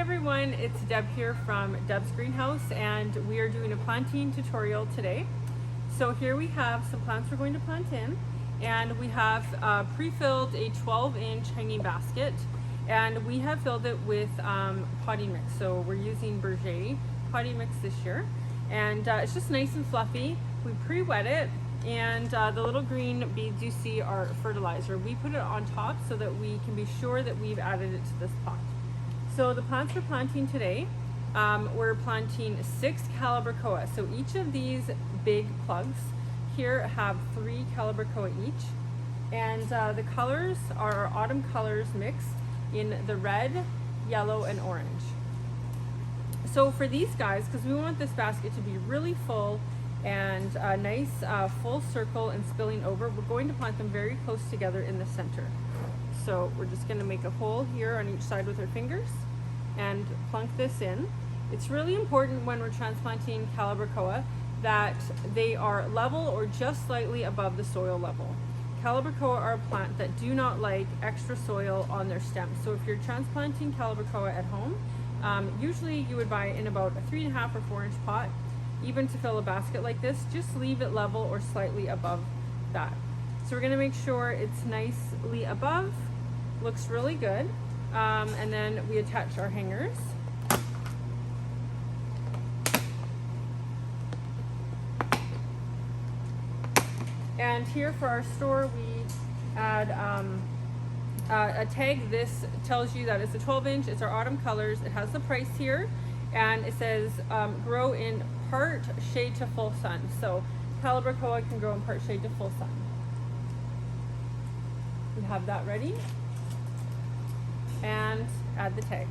everyone, it's Deb here from Deb's Greenhouse, and we are doing a planting tutorial today. So here we have some plants we're going to plant in, and we have pre-filled a 12-inch hanging basket, and we have filled it with potting mix. So we're using Berger potting mix this year, and it's just nice and fluffy. We pre-wet it, and the little green beads you see are fertilizer. We put it on top so that we can be sure that we've added it to this pot. So the plants we're planting today, we're planting 6 Calibrachoa. So each of these big plugs here have 3 Calibrachoa each. And the colors are our Autumn Colours mixed in the red, yellow, and orange. So for these guys, because we want this basket to be really full and a nice full circle and spilling over, we're going to plant them very close together in the center. So we're just going to make a hole here on each side with our fingers and plunk this in. It's really important when we're transplanting Calibrachoa that they are level or just slightly above the soil level. Calibrachoa are a plant that do not like extra soil on their stems. So if you're transplanting Calibrachoa at home, usually you would buy it in about a 3.5 or 4 inch pot. Even to fill a basket like this, just leave it level or slightly above that. So we're going to make sure it's nicely above. Looks really good. And then we attach our hangers. And here for our store, we add a tag. This tells you that it's a 12-inch. It's our Autumn Colours. It has the price here, and it says grow in part shade to full sun. So Calibrachoa can grow in part shade to full sun. We have that ready, and add the tag.